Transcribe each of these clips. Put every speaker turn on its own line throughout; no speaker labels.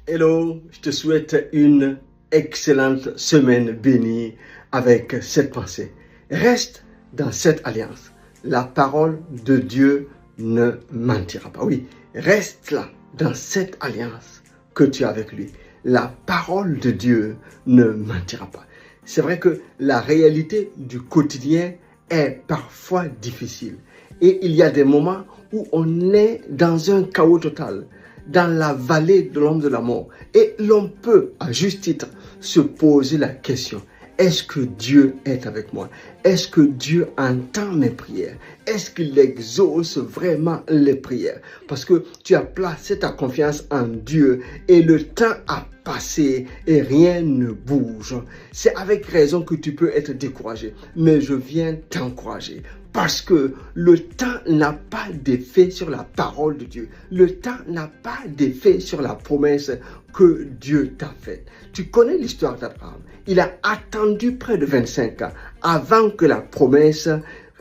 Hello, je te souhaite une excellente semaine bénie avec cette pensée. Reste dans cette alliance. La parole de Dieu ne mentira pas. Oui, reste là dans cette alliance que tu as avec lui. La parole de Dieu ne mentira pas. C'est vrai que la réalité du quotidien est parfois difficile. Et il y a des moments où on est dans un chaos total, dans la vallée de l'ombre de la mort. Et l'on peut, à juste titre, se poser la question: est-ce que Dieu est avec moi? Est-ce que Dieu entend mes prières? Est-ce qu'il exauce vraiment les prières? Parce que tu as placé ta confiance en Dieu et le temps a passé et rien ne bouge. C'est avec raison que tu peux être découragé. Mais je viens t'encourager. Parce que le temps n'a pas d'effet sur la parole de Dieu. Le temps n'a pas d'effet sur la promesse que Dieu t'a faite. Tu connais l'histoire d'Abraham. Il a attendu près de 25 ans avant que la promesse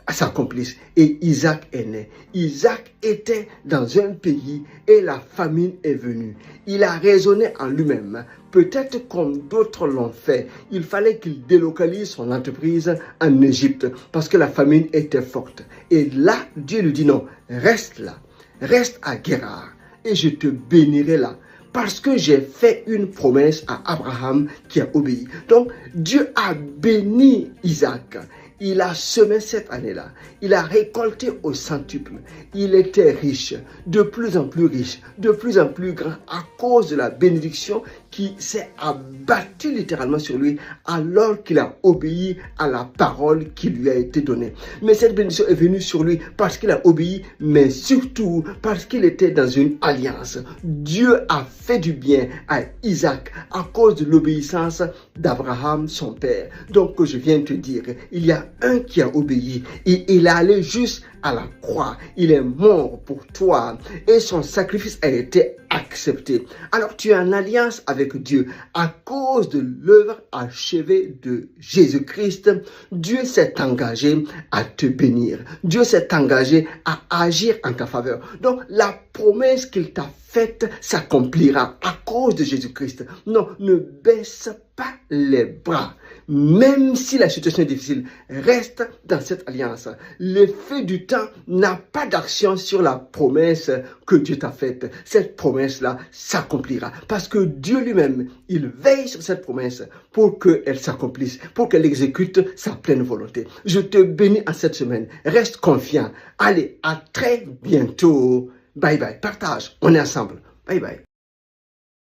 s'accomplisse. Et Isaac est né. Isaac était dans un pays et la famine est venue. Il a raisonné en lui-même. Peut-être comme d'autres l'ont fait, il fallait qu'il délocalise son entreprise en Égypte parce que la famine était forte. Et là, Dieu lui dit non, reste là, reste à Guérar et je te bénirai là. Parce que j'ai fait une promesse à Abraham qui a obéi. Donc, Dieu a béni Isaac. Il a semé cette année-là. Il a récolté au centuple. Il était riche, de plus en plus riche, de plus en plus grand à cause de la bénédiction qui s'est abattue littéralement sur lui alors qu'il a obéi à la parole qui lui a été donnée. Mais cette bénédiction est venue sur lui parce qu'il a obéi, mais surtout parce qu'il était dans une alliance. Dieu a fait du bien à Isaac à cause de l'obéissance d'Abraham, son père. Donc, je viens te dire, il y a un qui a obéi et il est allé juste à la croix. Il est mort pour toi et son sacrifice a été accepté. Alors tu es en alliance avec Dieu à cause de l'œuvre achevée de Jésus-Christ. Dieu s'est engagé à te bénir. Dieu s'est engagé à agir en ta faveur. Donc la promesse qu'il t'a faite s'accomplira à cause de Jésus-Christ. Non, ne baisse pas les bras. Même si la situation est difficile, reste dans cette alliance. L'effet du temps n'a pas d'action sur la promesse que Dieu t'a faite. Cette promesse-là s'accomplira. Parce que Dieu lui-même, il veille sur cette promesse pour qu'elle s'accomplisse, pour qu'elle exécute sa pleine volonté. Je te bénis en cette semaine. Reste confiant. Allez, à très bientôt. Bye bye. Partage. On est ensemble. Bye bye.